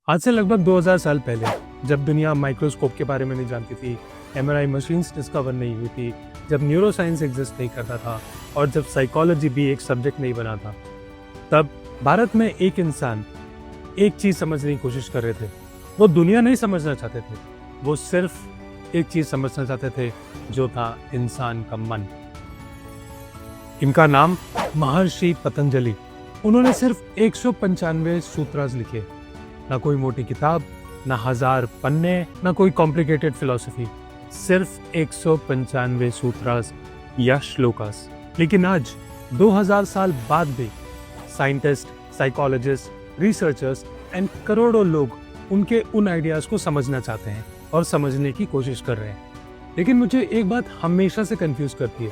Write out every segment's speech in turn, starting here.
आज से लगभग 2000 साल पहले, जब दुनिया माइक्रोस्कोप के बारे में नहीं जानती थी, एमआरआई मशीन्स डिस्कवर नहीं हुई थी, जब न्यूरोसाइंस एग्जिस्ट नहीं करता था और जब साइकोलॉजी भी एक सब्जेक्ट नहीं बना था, तब भारत में एक इंसान एक चीज समझने की कोशिश कर रहे थे। वो दुनिया नहीं समझना चाहते थे, वो सिर्फ एक चीज समझना चाहते थे, जो था इंसान का मन। इनका नाम महर्षि पतंजलि। उन्होंने सिर्फ 195 सूत्रास लिखे। ना कोई मोटी किताब, ना 1000 पन्ने, ना कोई कॉम्प्लिकेटेड फिलॉसफी, सिर्फ 195 सूत्रास या श्लोकास। लेकिन आज 2000 साल बाद भी साइंटिस्ट, साइकोलॉजिस्ट, रिसर्चर्स एंड करोड़ों लोग उनके उन आइडियाज को समझना चाहते हैं और समझने की कोशिश कर रहे हैं। लेकिन मुझे एक बात हमेशा से कंफ्यूज करती है।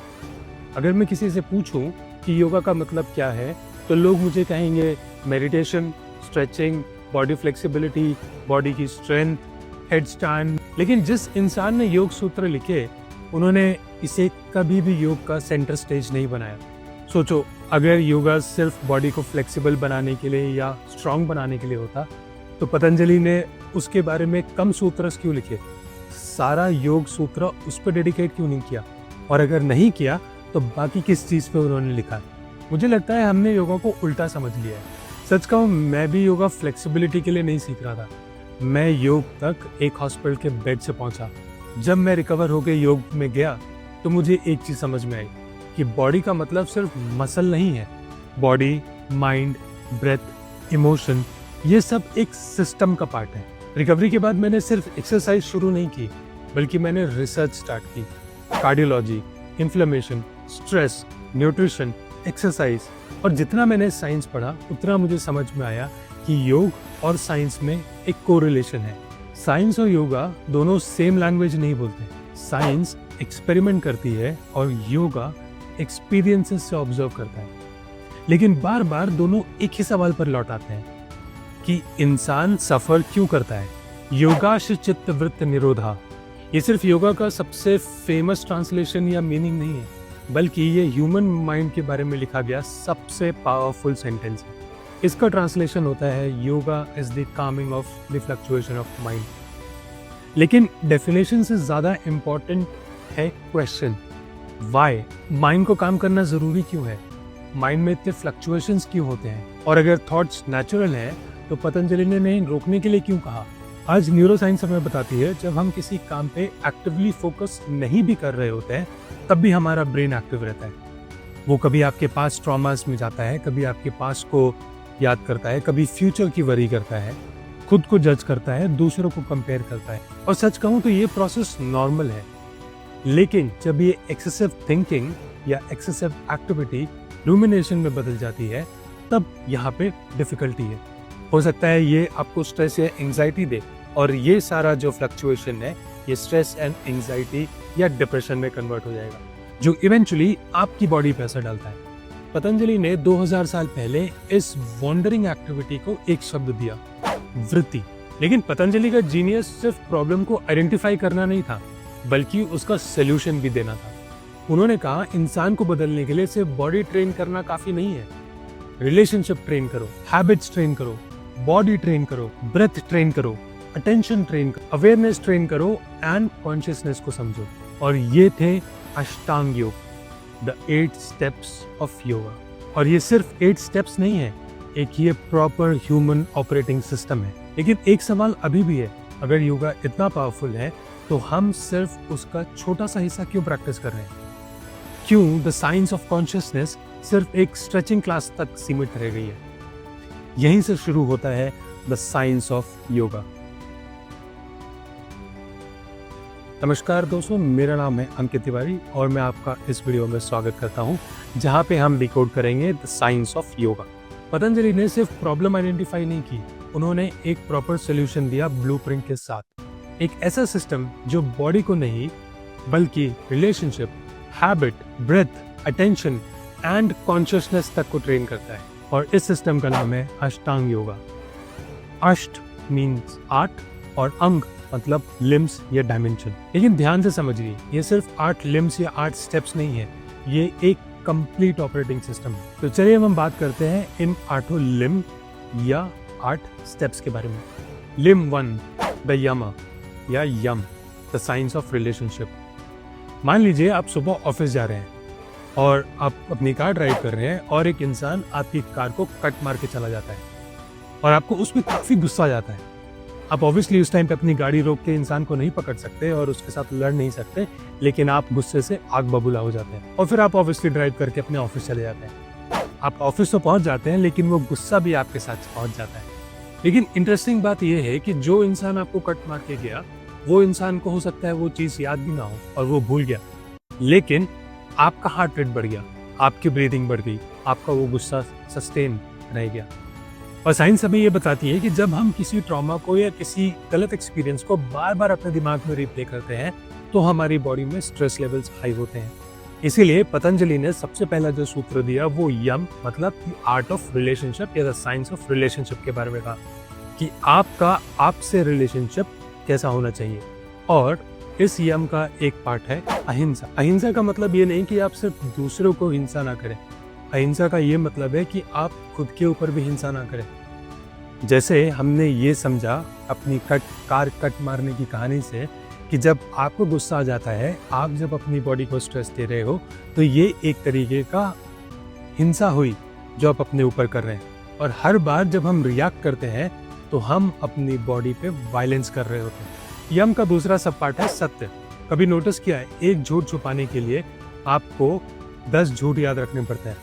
अगर मैं किसी से पूछूं कि योगा का मतलब क्या है, तो लोग मुझे कहेंगे meditation, stretching, body flexibility, body की स्ट्रेंथ, हेड स्टैंड। लेकिन जिस इंसान ने योग सूत्र लिखे, उन्होंने इसे कभी भी योग का सेंटर स्टेज नहीं बनाया। सोचो, अगर योगा सिर्फ बॉडी को फ्लेक्सिबल बनाने के लिए या स्ट्रांग बनाने के लिए होता, तो पतंजलि ने उसके बारे में कम सूत्र क्यों लिखे? सारा योग सूत्र उस पर डेडिकेट क्यों नहीं किया? और अगर नहीं किया, तो बाकी किस चीज पे उन्होंने लिखा? मुझे लगता है हमने योगा को उल्टा समझ लिया है। सच कहूं, मैं भी योगा फ्लेक्सिबिलिटी के लिए नहीं सीख रहा था। मैं योग तक एक हॉस्पिटल के बेड से पहुंचा। जब मैं रिकवर होकर योग में गया, तो मुझे एक चीज समझ में आई कि बॉडी का मतलब सिर्फ मसल नहीं है। बॉडी, माइंड, ब्रेथ, इमोशन, ये सब एक सिस्टम का पार्ट है। रिकवरी के बाद मैंने सिर्फ एक्सरसाइज शुरू नहीं की, बल्कि मैंने रिसर्च स्टार्ट की। Cardiology, inflammation, stress, nutrition, exercise, और जितना मैंने साइंस पढ़ा, उतना मुझे समझ में आया कि योग और साइंस में एक कोरिलेशन है। साइंस और योगा दोनों सेम लैंग्वेज नहीं बोलते। साइंस एक्सपेरिमेंट करती है और योगा एक्सपीरियंसेस से ऑब्जर्व करता है। लेकिन बार बार दोनों एक ही सवाल पर लौट आते हैं कि इंसान सफर क्यों करता है। योगाश चित्त वृत्त निरोधा, ये सिर्फ योगा का सबसे फेमस ट्रांसलेशन या मीनिंग नहीं है, बल्कि ये ह्यूमन माइंड के बारे में लिखा गया सबसे पावरफुल सेंटेंस है। इसका ट्रांसलेशन होता है yoga is the Kameng of the fluctuation of mind. लेकिन डेफिनेशन से ज्यादा इंपॉर्टेंट है क्वेश्चन, व्हाई? माइंड को काम करना जरूरी क्यों है? माइंड में इतने फ्लक्चुएशंस क्यों होते हैं? और अगर थॉट्स नेचुरल हैं, तो पतंजलि ने इन्हें रोकने के लिए क्यों कहा? आज न्यूरोसाइंस हमें बताती है, जब हम किसी काम पे एक्टिवली फोकस नहीं भी कर रहे होते हैं, तब भी हमारा ब्रेन एक्टिव रहता है। वो कभी आपके पास ट्रॉमास में जाता है, कभी आपके पास को याद करता है, कभी फ्यूचर की वरी करता है, खुद को जज करता है, दूसरों को कंपेयर करता है। और सच कहूं तो ये प्रोसेस नॉर्मल है। लेकिन जब ये एक्सेसिव थिंकिंग या एक्सेसिव एक्टिविटी रूमिनेशन में बदल जाती है, तब यहाँ पे डिफिकल्टी है। हो सकता है ये आपको स्ट्रेस या एंजाइटी दे, और ये सारा जो फ्लक्चुएशन है, ये स्ट्रेस एंड एंजाइटी या डिप्रेशन में कन्वर्ट हो जाएगा, जो इवेंचुअली आपकी बॉडी पे असर डालता है। पतंजलि ने 2000 साल पहले इस वॉन्डरिंग एक्टिविटी को एक शब्द दिया, वृत्ति। लेकिन पतंजलि का जीनियस सिर्फ प्रॉब्लम को आइडेंटिफाई करना नहीं था, बल्कि उसका सोल्यूशन भी देना था। उन्होंने कहा, इंसान को बदलने के लिए सिर्फ बॉडी ट्रेन करना काफी नहीं है। रिलेशनशिप ट्रेन करो, हैबिट्स ट्रेन करो, बॉडी ट्रेन करो, ब्रेथ ट्रेन करो, अटेंशन ट्रेन करो, अवेयरनेस ट्रेन करो एंड कॉन्शियसनेस को समझो। और ये थे अष्टांग योग, द 8 स्टेप्स ऑफ योगा। और ये सिर्फ 8 स्टेप्स नहीं है, एक ये प्रॉपर ह्यूमन ऑपरेटिंग सिस्टम है। लेकिन एक सवाल अभी भी है, अगर योगा इतना पावरफुल है, तो हम सिर्फ उसका छोटा सा हिस्सा क्यों प्रैक्टिस कर रहे हैं? क्यों द साइंस ऑफ कॉन्शियसनेस सिर्फ एक स्ट्रेचिंग क्लास तक सीमित रह गई है? यहीं से शुरू होता है द साइंस ऑफ योगा। नमस्कार दोस्तों, मेरा नाम है अंकित तिवारी और मैं आपका इस वीडियो में स्वागत करता हूं, जहां पे हम डिकोड करेंगे the science of yoga. Patanjali ने सिर्फ प्रॉब्लम आइडेंटिफाई नहीं की, उन्होंने एक प्रॉपर सोल्यूशन दिया ब्लूप्रिंट के साथ। एक ऐसा सिस्टम जो बॉडी को नहीं, बल्कि relationship, habit, breath, attention and consciousness तक को ट्रेन करता है। और इस सिस्टम का नाम है अष्टांग योगा। अष्ट मीन्स 8 और अंग मतलब लिम्स या डायमेंशन। लेकिन ध्यान से समझिए, ये सिर्फ 8 लिम्स या 8 स्टेप्स नहीं है, ये एक कंप्लीट ऑपरेटिंग सिस्टम है। तो चलिए हम बात करते हैं इन 8 लिम्ब या 8 स्टेप्स के बारे में। लिम 1 द यम या यम द साइंस ऑफ रिलेशनशिप। मान लीजिए आप सुबह ऑफिस जा रहे हैं और आप अपनी कार ड्राइव कर रहे हैं और एक इंसान आपकी कार को कट मार के चला जाता है और आपको उसमें काफी गुस्सा आ जाता है। आप ऑब्वियसली उस टाइम पे अपनी गाड़ी रोक के इंसान को नहीं पकड़ सकते और उसके साथ लड़ नहीं सकते, लेकिन आप गुस्से से आग बबूला हो जाते हैं और फिर आप ऑब्वियसली ड्राइव करके अपने ऑफिस चले जाते हैं। आप ऑफिस तो पहुंच जाते हैं, लेकिन वो गुस्सा भी आपके साथ पहुंच जाता है। लेकिन इंटरेस्टिंग बात यह है कि जो इंसान आपको कट मार के गया, वो इंसान को हो सकता है वो चीज याद भी ना हो और वो भूल गया, लेकिन आपका हार्ट रेट बढ़ गया, आपकी ब्रीदिंग बढ़ गई, आपका वो गुस्सा सस्टेन रह गया। और साइंस हमें ये बताती है कि जब हम किसी ट्रॉमा को या किसी गलत एक्सपीरियंस को बार बार अपने दिमाग में रिप्ले करते हैं तो हमारी बॉडी में स्ट्रेस लेवल्स हाई होते हैं। इसीलिए पतंजलि ने सबसे पहला जो सूत्र दिया वो यम मतलब आर्ट ऑफ रिलेशनशिप या द साइंस ऑफ रिलेशनशिप के बारे में कहा कि आपका आपसे रिलेशनशिप कैसा होना चाहिए। और इस यम का एक पार्ट है अहिंसा। अहिंसा का मतलब ये नहीं कि आप सिर्फ दूसरों को हिंसा ना करें। अहिंसा का ये मतलब है कि आप खुद के ऊपर भी हिंसा ना करें। जैसे हमने ये समझा अपनी कार कट मारने की कहानी से कि जब आपको गुस्सा आ जाता है, आप जब अपनी बॉडी को स्ट्रेस दे रहे हो, तो ये एक तरीके का हिंसा हुई जो आप अपने ऊपर कर रहे हैं। और हर बार जब हम रिएक्ट करते हैं तो हम अपनी बॉडी पे वायलेंस कर रहे होते हैं। यम का दूसरा सब पार्ट है सत्य। कभी नोटिस किया है, एक झूठ छुपाने के लिए आपको 10 झूठ याद रखने पड़ते हैं।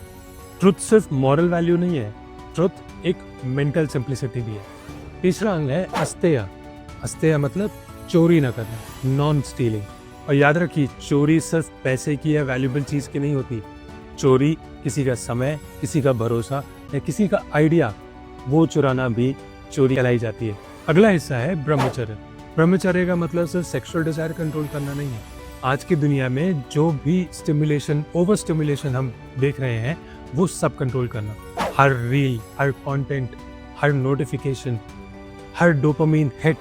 ट्रुथ सिर्फ मॉरल वैल्यू नहीं है, ट्रुथ एक मेंटल सिंप्लिसिटी भी है। तीसरा अंग है अस्तेय। अस्तेय मतलब चोरी न करना, नॉन स्टीलिंग। और याद रखिए, चोरी सिर्फ पैसे की या वैल्यूएबल चीज की नहीं होती। चोरी किसी का समय, किसी का भरोसा या किसी का आइडिया, वो चुराना भी चोरी कहलाई जाती है। अगला हिस्सा है ब्रह्मचर्य। ब्रह्मचर्य का मतलब सिर्फ सेक्सुअल डिजायर कंट्रोल करना नहीं है। आज की दुनिया में जो भी स्टिमुलेशन, ओवर स्टिमुलेशन हम देख रहे हैं, वो सब कंट्रोल करना। हर रील, हर कंटेंट, हर नोटिफिकेशन, हर डोपामीन हिट,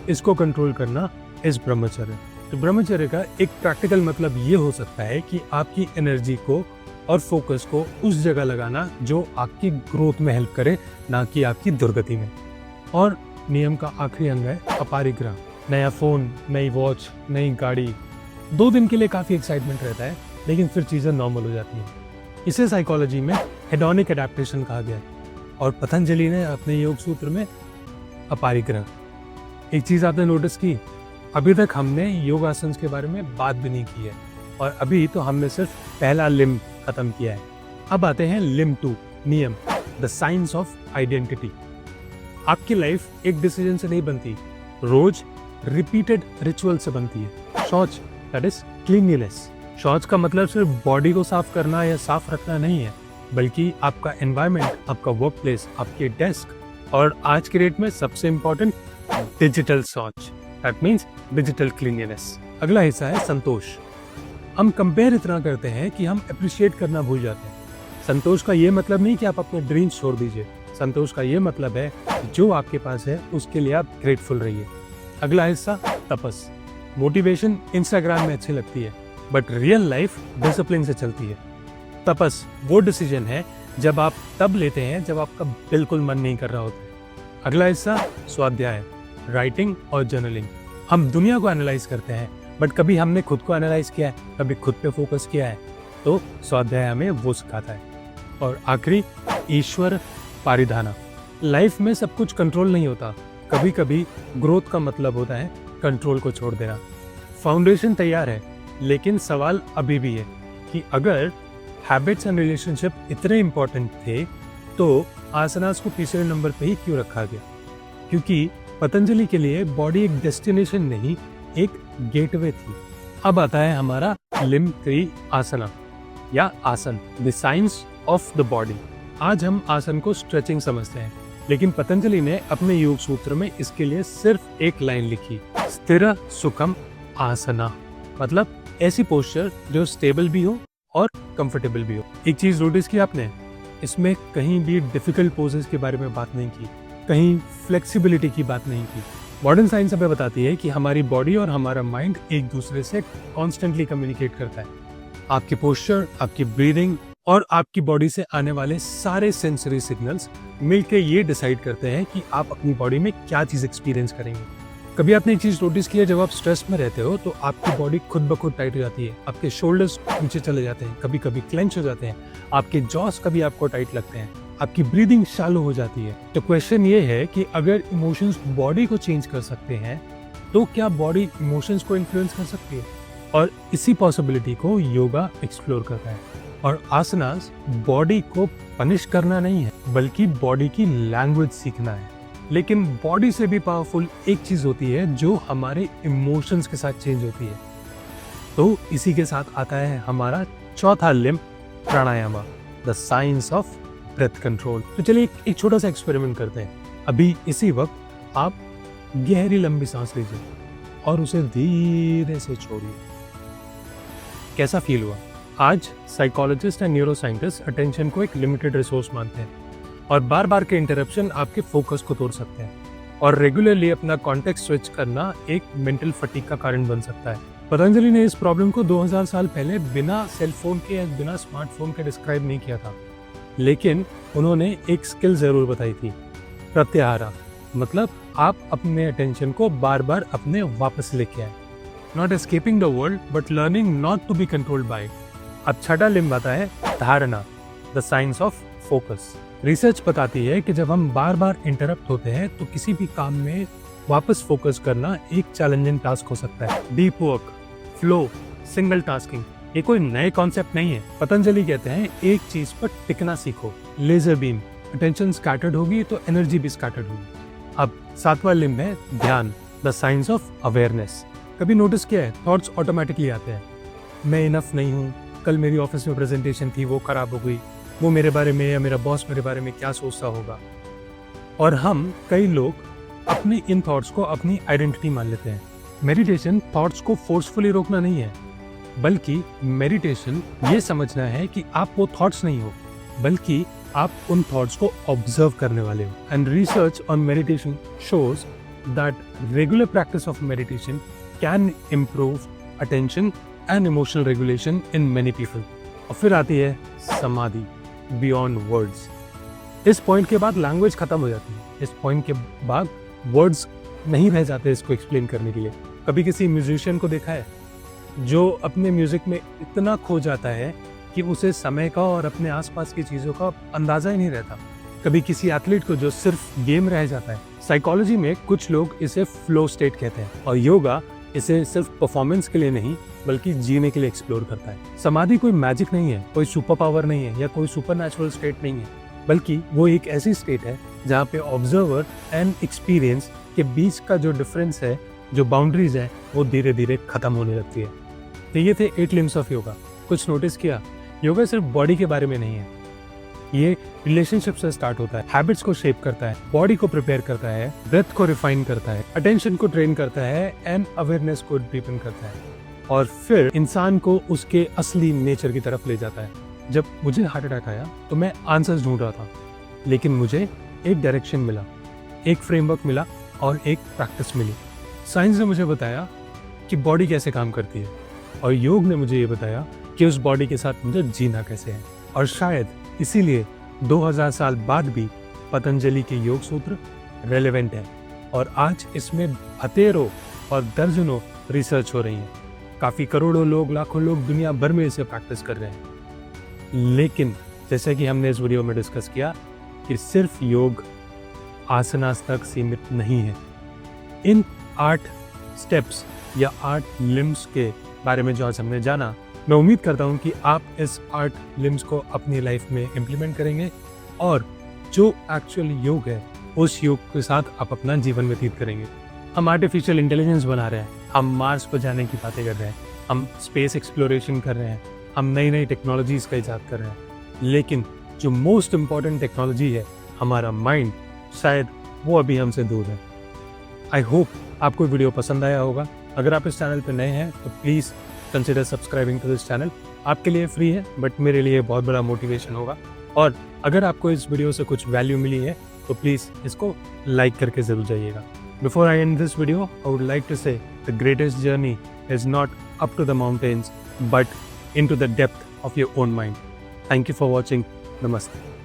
इसको कंट्रोल करना इस ब्रह्मचर्य। तो ब्रह्मचर्य का एक प्रैक्टिकल मतलब ये हो सकता है कि आपकी एनर्जी को और फोकस को उस जगह लगाना जो आपकी ग्रोथ में हेल्प करे, ना कि आपकी दुर्गति में। और नियम का आखिरी अंग है अपरिग्रह। नया फोन, नई वॉच, नई गाड़ी, 2 दिन के लिए काफी एक्साइटमेंट रहता है, लेकिन फिर चीजें नॉर्मल हो जाती हैं। इसे साइकोलॉजी में हेडोनिक एडेप्टेशन कहा गया है। और पतंजलि ने अपने योग सूत्र में अपरिग्रह। एक चीज आपने नोटिस की, अभी तक हमने योगासन के बारे में बात भी नहीं की है और अभी तो हमने सिर्फ पहला लिम खत्म किया है। अब आते हैं लिम 2, नियम, द साइंस ऑफ आइडेंटिटी। आपकी लाइफ एक डिसीजन से नहीं बनती, रोज रिपीटेड रिचुअल से बनती है। शौच, दैट इज क्लीनलीनेस। शौच का मतलब सिर्फ बॉडी को साफ करना या साफ रखना नहीं है, बल्कि आपका एनवायरनमेंट, आपका वर्क प्लेस, आपके डेस्क और आज के डेट में सबसे इंपॉर्टेंट डिजिटल शौच, दैट मीन्स डिजिटल क्लीनलीनेस। अगला हिस्सा है संतोष। हम कंपेयर इतना करते हैं कि हम अप्रिशिएट करना भूल जाते हैं। संतोष का ये मतलब नहीं कि आप अपने ड्रीम्स छोड़ दीजिए। संतोष का ये मतलब है जो आपके पास है उसके लिए आप ग्रेटफुल रहिए। अगला हिस्सा तपस। मोटिवेशन इंस्टाग्राम में अच्छी लगती है, बट रियल लाइफ डिसिप्लिन से चलती है। तपस वो डिसीजन है जब आप तब लेते हैं जब आपका बिल्कुल मन नहीं कर रहा होता। अगला हिस्सा स्वाध्याय, राइटिंग और जर्नलिंग। हम दुनिया को एनालाइज करते हैं, बट कभी हमने खुद को एनालाइज किया है, कभी खुद पे फोकस किया है, तो स्वाध्याय हमें वो सिखाता है। और आखिरी, ईश्वर पारिधाना। लाइफ में सब कुछ कंट्रोल नहीं होता, कभी कभी ग्रोथ का मतलब होता है कंट्रोल को छोड़ देना। फाउंडेशन तैयार है, लेकिन सवाल अभी भी है कि अगर हैबिट्स एंड रिलेशनशिप इतने इंपॉर्टेंट थे तो आसनास को तीसरे नंबर पे ही क्यों रखा गया? क्योंकि पतंजलि के लिए बॉडी एक डेस्टिनेशन नहीं, एक गेटवे थी। अब आता है हमारा लिम्ब 3 आसना या आसन, the science of the body. आज हम आसन को स्ट्रेचिंग समझते हैं, लेकिन पतंजलि ने अपने योग सूत्र में इसके लिए सिर्फ एक लाइन लिखी, स्थिर सुखम आसना, मतलब ऐसी पोस्चर जो स्टेबल भी हो और कंफर्टेबल भी हो। एक चीज नोटिस की आपने, इसमें कहीं भी डिफिकल्ट पोजेस के बारे में बात नहीं की, कहीं फ्लेक्सिबिलिटी की बात नहीं की। मॉडर्न साइंस हमें बताती है कि हमारी बॉडी और हमारा माइंड एक दूसरे से कॉन्स्टेंटली कम्युनिकेट करता है। आपकी पोस्चर, आपकी ब्रीदिंग, और आपकी बॉडी से आने वाले सारे सेंसरी सिग्नल्स मिलकर ये डिसाइड करते हैं कि आप अपनी बॉडी में क्या चीज़ एक्सपीरियंस करेंगे। कभी आपने एक चीज़ नोटिस किया, जब आप स्ट्रेस में रहते हो तो आपकी बॉडी खुद ब खुद टाइट हो जाती है, आपके शोल्डर्स नीचे चले जाते हैं, कभी कभी क्लेंच हो जाते हैं, आपके जॉस कभी आपको टाइट लगते हैं, आपकी ब्रीदिंग शैलो हो जाती है। तो क्वेश्चन ये है कि अगर इमोशंस बॉडी को चेंज कर सकते हैं तो क्या बॉडी इमोशंस को इन्फ्लुएंस कर सकती है? और इसी पॉसिबिलिटी को योगा एक्सप्लोर करता है। और आसनास बॉडी को पनिश करना नहीं है, बल्कि बॉडी की लैंग्वेज सीखना है। लेकिन बॉडी से भी पावरफुल एक चीज होती है जो हमारे इमोशंस के साथ चेंज होती है। तो इसी के साथ आता है हमारा चौथा limb, pranayama, the science of breath control. तो चलिए एक छोटा सा एक्सपेरिमेंट करते हैं। अभी इसी वक्त आप गहरी लंबी सांस लीजिए और उसे धीरे से छोड़िए। कैसा फील हुआ? आज psychologist and neuro scientist attention को एक लिमिटेड रिसोर्स मानते हैं और बार बार के इंटरप्शन आपके फोकस को तोड़ सकते हैं, और रेगुलरली अपना कॉन्टेक्स्ट स्विच करना एक मेंटल फटीग का कारण बन सकता है। पतंजलि ने इस प्रॉब्लम को 2000 साल पहले बिना सेलफोन के या बिना स्मार्टफोन के डिस्क्राइब नहीं किया था, लेकिन उन्होंने एक स्किल जरूर बताई थी, प्रत्याहारा। मतलब आप अपने अटेंशन को बार बार अपने वापस लेके आए। Not escaping the world but learning not to be controlled by it. अब छठा लिम्ब आता है dharana, the science of focus. Research बताती है कि जब हम बार बार इंटरप्ट होते हैं तो किसी भी काम में वापस फोकस करना एक चैलेंजिंग टास्क हो सकता है। Deep work, flow, single tasking, ये कोई नए कॉन्सेप्ट नहीं है। पतंजलि कहते हैं एक चीज पर टिकना सीखो। लेजर बीम, अटेंशन स्कैटर्ड होगी तो एनर्जी भी स्कैटर्ड होगी। अब सातवां लिम्ब है ध्यान, द साइंस ऑफ अवेयरनेस। कभी नोटिस किया है थॉट्स ऑटोमेटिकली आते हैं, मैं इनफ नहीं हूँ, कल मेरी ऑफिस में प्रेजेंटेशन थी वो खराब हो गई, वो मेरे बारे में या मेरा बॉस मेरे बारे में क्या सोचता होगा। और हम कई लोग अपने इन थॉट्स को अपनी आइडेंटिटी मान लेते हैं। मेडिटेशन थॉट्स को फोर्सफुली रोकना नहीं है, बल्कि मेडिटेशन ये समझना है कि आप वो थॉट्स नहीं हो, बल्कि आप उन थॉट्स को ऑब्जर्व करने वाले हो। And research on meditation shows that regular practice of meditation can improve attention and emotional regulation in many people. और फिर आती है समाधि, बियॉन्ड वर्ड्स। इस पॉइंट के बाद लैंग्वेज खत्म हो जाती है, इस पॉइंट के बाद वर्ड्स नहीं रह जाते इसको एक्सप्लेन करने के लिए। कभी किसी म्यूजिशियन को देखा है जो अपने म्यूजिक में इतना खो जाता है कि उसे समय का और अपने आसपास की चीजों का अंदाजा ही नहीं रहता। कभी किसी एथलीट को जो सिर्फ गेम रह जाता है। साइकोलॉजी में कुछ लोग इसे फ्लो स्टेट कहते हैं, और योगा इसे सिर्फ परफॉर्मेंस के लिए नहीं बल्कि जीने के लिए एक्सप्लोर करता है। समाधि कोई मैजिक नहीं है, कोई सुपर पावर नहीं है या कोई सुपरनैचुरल स्टेट नहीं है, बल्कि वो एक ऐसी स्टेट है जहाँ पे ऑब्जर्वर एंड एक्सपीरियंस के बीच का जो डिफरेंस है, जो बाउंड्रीज है, वो धीरे धीरे खत्म होने लगती है। तो ये थे 8 लिम्स ऑफ योगा। कुछ नोटिस किया? योगा सिर्फ बॉडी के बारे में नहीं है, ये रिलेशनशिप से स्टार्ट होता है, हैबिट्स को शेप करता है, बॉडी को प्रिपेयर करता है, ब्रेथ को रिफाइन करता है, अटेंशन को ट्रेन करता है एंड अवेयरनेस को डीपन करता है, और फिर इंसान को उसके असली नेचर की तरफ ले जाता है। जब मुझे हार्ट अटैक आया तो मैं आंसर्स ढूंढ रहा था, लेकिन मुझे एक डायरेक्शन मिला, एक फ्रेमवर्क मिला और एक प्रैक्टिस मिली। साइंस ने मुझे बताया कि बॉडी कैसे काम करती है, और योग ने मुझे ये बताया कि उस बॉडी के साथ मुझे जीना कैसे है। और शायद इसीलिए 2000 साल बाद भी पतंजलि के योग सूत्र रेलेवेंट है, और आज इसमें हतेरों और दर्जनों रिसर्च हो रही है। काफ़ी करोड़ों लोग, लाखों लोग दुनिया भर में इसे प्रैक्टिस कर रहे हैं। लेकिन जैसे कि हमने इस वीडियो में डिस्कस किया कि सिर्फ योग आसनास तक सीमित नहीं है। इन 8 स्टेप्स या 8 लिम्स के बारे में जो आज हमने जाना, मैं उम्मीद करता हूं कि आप इस 8 लिम्स को अपनी लाइफ में इम्प्लीमेंट करेंगे, और जो एक्चुअल योग है उस योग के साथ आप अपना जीवन व्यतीत करेंगे। हम आर्टिफिशियल इंटेलिजेंस बना रहे हैं, हम मार्स पर जाने की बातें कर रहे हैं, हम स्पेस एक्सप्लोरेशन कर रहे हैं, हम नई नई टेक्नोलॉजीज का इजाद कर रहे हैं, लेकिन जो मोस्ट इम्पॉर्टेंट टेक्नोलॉजी है, हमारा माइंड, शायद वो अभी हमसे दूर है। आई होप आपको वीडियो पसंद आया होगा। अगर आप इस चैनल पर नए हैं तो please consider subscribing to this channel. आपके लिए फ्री है, बट मेरे लिए बहुत बड़ा मोटिवेशन होगा। और अगर आपको इस वीडियो से कुछ वैल्यू मिली है तो प्लीज़ इसको लाइक करके ज़रूर जाइएगा। Before I end this video, I would like to say the greatest journey is not up to the mountains but into the depth of your own mind. Thank you for watching. नमस्ते।